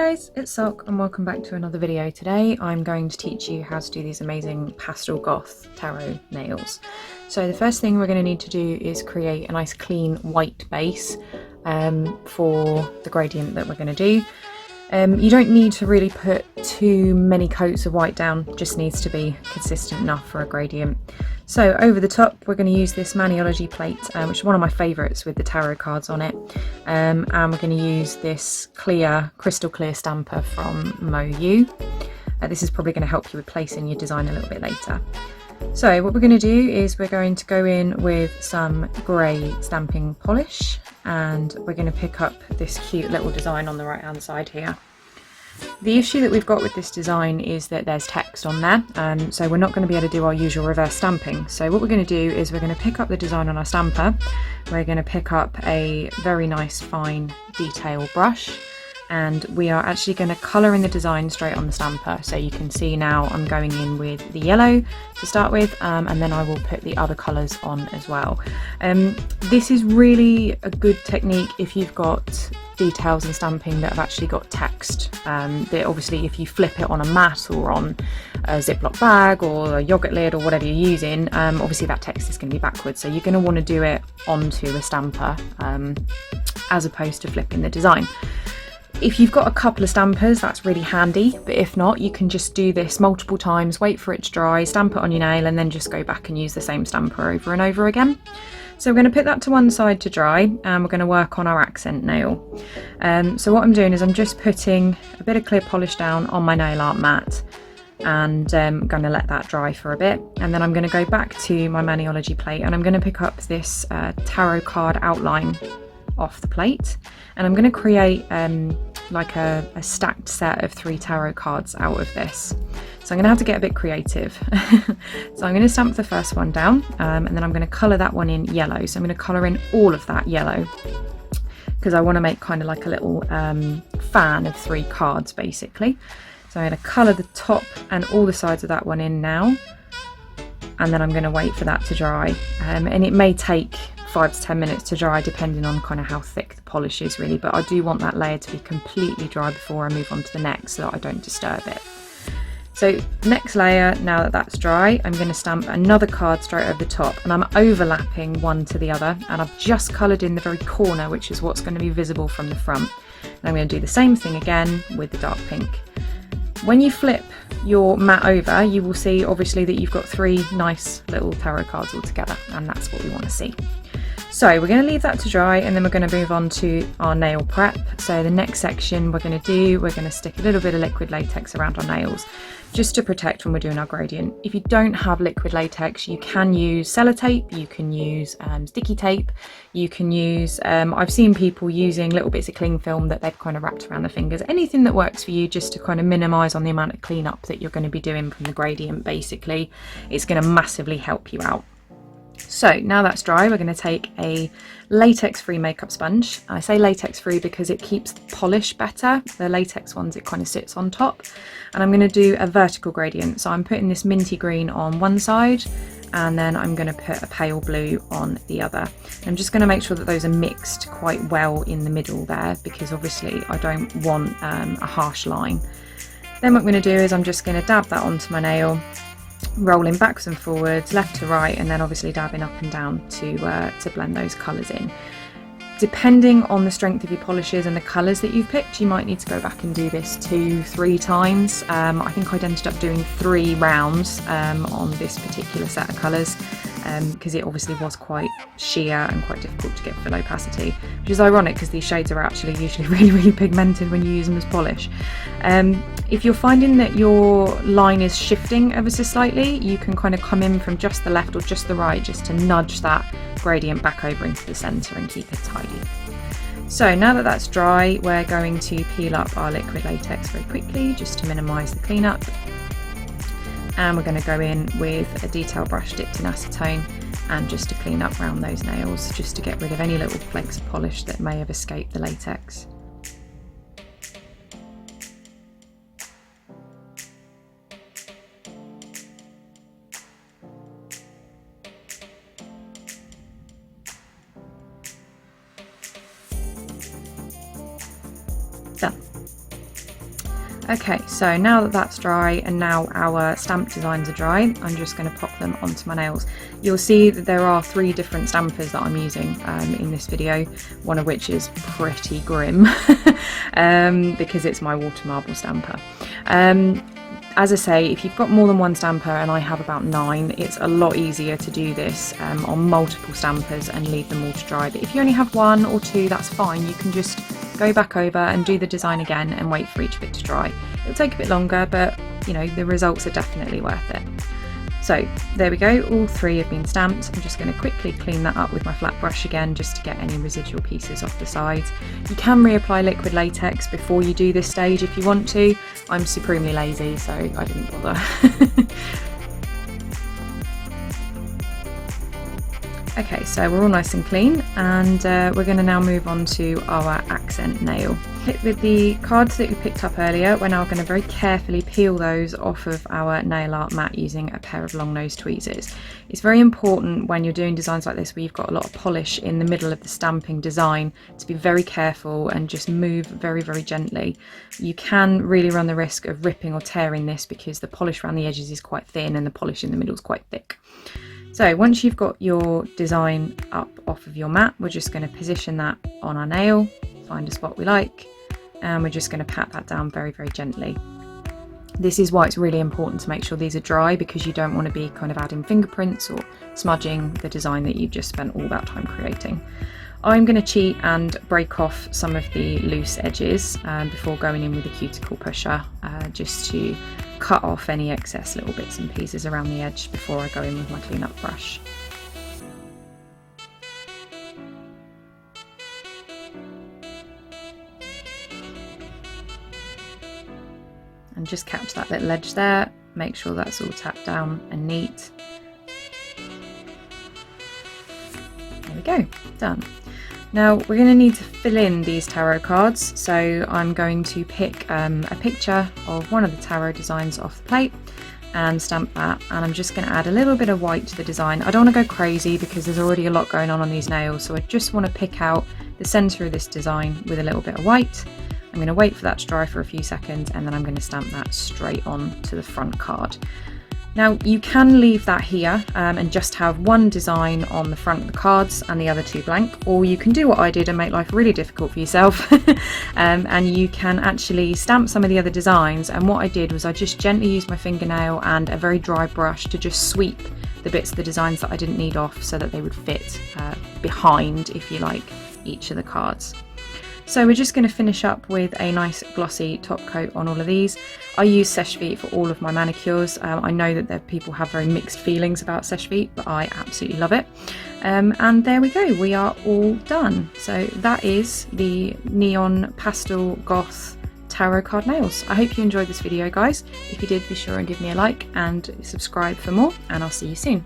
guys, it's Sok and welcome back to another video. Today I'm going to teach you how to do these amazing Pastel Goth tarot nails. So the first thing we're going to need to do is create a nice clean white base for the gradient that we're going to do. You don't need to really put too many coats of white down, just needs to be consistent enough for a gradient. So over the top we're going to use this Maniology plate, which is one of my favourites with the tarot cards on it, and we're going to use this crystal clear stamper from Moyou. This is probably going to help you with placing your design a little bit later. So what we're going to do is we're going to go in with some grey stamping polish, and we're going to pick up this cute little design on the right hand side here. The issue that we've got with this design is that there's text on there, so we're not going to be able to do our usual reverse stamping. So what we're going to do is we're going to pick up the design on our stamper, we're going to pick up a very nice fine detail brush, and we are actually going to colour in the design straight on the stamper. So you can see now I'm going in with the yellow to start with, and then I will put the other colours on as well. This is really a good technique if you've got details and stamping that have actually got text. That obviously if you flip it on a mat or on a Ziploc bag or a yogurt lid or whatever you're using, obviously that text is going to be backwards, so you're going to want to do it onto a stamper as opposed to flipping the design. If you've got a couple of stampers, that's really handy, but if not, you can just do this multiple times, wait for it to dry, stamp it on your nail, and then just go back and use the same stamper over and over again. So we're going to put that to one side to dry, and we're going to work on our accent nail. So what I'm doing is I'm just putting a bit of clear polish down on my nail art mat, and I'm going to let that dry for a bit, and then I'm going to go back to my Maniology plate, and I'm going to pick up this tarot card outline off the plate, and I'm going to create like a stacked set of 3 tarot cards out of this. So I'm going to have to get a bit creative. So I'm going to stamp the first one down, and then I'm going to colour that one in yellow. So I'm going to colour in all of that yellow because I want to make kind of like a little fan of 3 cards basically. So I'm going to colour the top and all the sides of that one in now, and then I'm going to wait for that to dry, and it may take 5 to 10 minutes to dry depending on kind of how thick the polish is really, but I do want that layer to be completely dry before I move on to the next so that I don't disturb it. So next layer, now that that's dry, I'm going to stamp another card straight over the top, and I'm overlapping one to the other, and I've just coloured in the very corner, which is what's going to be visible from the front. And I'm going to do the same thing again with the dark pink. When you flip your mat over, you will see obviously that you've got 3 nice little tarot cards all together, and that's what we want to see. So we're going to leave that to dry, and then we're going to move on to our nail prep. So the next section we're going to stick a little bit of liquid latex around our nails just to protect when we're doing our gradient. If you don't have liquid latex, you can use sellotape, you can use sticky tape, you can use, I've seen people using little bits of cling film that they've kind of wrapped around their fingers. Anything that works for you, just to kind of minimise on the amount of cleanup that you're going to be doing from the gradient basically. It's going to massively help you out. So now that's dry, we're going to take a latex-free makeup sponge. I say latex-free because it keeps the polish better. The latex ones, it kind of sits on top. And I'm going to do a vertical gradient. So I'm putting this minty green on one side, and then I'm going to put a pale blue on the other. I'm just going to make sure that those are mixed quite well in the middle there, because obviously I don't want a harsh line. Then what I'm going to do is I'm just going to dab that onto my nail, rolling backwards and forwards, left to right, and then obviously dabbing up and down to blend those colours in. Depending on the strength of your polishes and the colours that you've picked, you might need to go back and do this 2-3 times. I think I'd ended up doing 3 rounds on this particular set of colours, because it obviously was quite sheer and quite difficult to get full opacity, which is ironic because these shades are actually usually really pigmented when you use them as polish. If you're finding that your line is shifting ever so slightly, you can kind of come in from just the left or just the right just to nudge that gradient back over into the centre and keep it tidy. So now that that's dry, we're going to peel up our liquid latex very quickly just to minimise the cleanup. And we're going to go in with a detail brush dipped in acetone, and just to clean up around those nails, just to get rid of any little flakes of polish that may have escaped the latex. Done. Okay, so now that that's dry and now our stamp designs are dry, I'm just going to pop them onto my nails. You'll see that there are 3 different stampers that I'm using in this video, one of which is pretty grim because it's my water marble stamper. As I say, if you've got more than one stamper, and I have about 9, it's a lot easier to do this on multiple stampers and leave them all to dry. But if you only have 1 or 2, that's fine. You can just go back over and do the design again and wait for each bit to dry. It'll take a bit longer, but you know, the results are definitely worth it. So there we go, all 3 have been stamped. I'm just going to quickly clean that up with my flat brush again, just to get any residual pieces off the sides. You can reapply liquid latex before you do this stage if you want to. I'm supremely lazy, so I didn't bother. Okay, so we're all nice and clean, and we're going to now move on to our accent nail. With the cards that we picked up earlier, we're now going to very carefully peel those off of our nail art mat using a pair of long nose tweezers. It's very important when you're doing designs like this where you've got a lot of polish in the middle of the stamping design to be very careful and just move very, very gently. You can really run the risk of ripping or tearing this because the polish around the edges is quite thin and the polish in the middle is quite thick. So once you've got your design up off of your mat, we're just going to position that on our nail, find a spot we like, and we're just going to pat that down very, very gently. This is why it's really important to make sure these are dry, because you don't want to be kind of adding fingerprints or smudging the design that you've just spent all that time creating. I'm going to cheat and break off some of the loose edges before going in with a cuticle pusher, just to cut off any excess little bits and pieces around the edge before I go in with my clean up brush. And just catch that little edge there, make sure that's all tapped down and neat. There we go, done. Now we're going to need to fill in these tarot cards, so I'm going to pick a picture of one of the tarot designs off the plate and stamp that, and I'm just going to add a little bit of white to the design. I don't want to go crazy because there's already a lot going on these nails, so I just want to pick out the centre of this design with a little bit of white. I'm going to wait for that to dry for a few seconds, and then I'm going to stamp that straight on to the front card. Now you can leave that here and just have one design on the front of the cards and the other 2 blank, or you can do what I did and make life really difficult for yourself and you can actually stamp some of the other designs. And what I did was I just gently used my fingernail and a very dry brush to just sweep the bits of the designs that I didn't need off so that they would fit behind, if you like, each of the cards. So we're just going to finish up with a nice glossy top coat on all of these. I use Sèche Vite for all of my manicures. I know that people have very mixed feelings about Sèche Vite, but I absolutely love it. And there we go, we are all done. So that is the Neon Pastel Goth tarot card nails. I hope you enjoyed this video, guys. If you did, be sure and give me a like and subscribe for more, and I'll see you soon.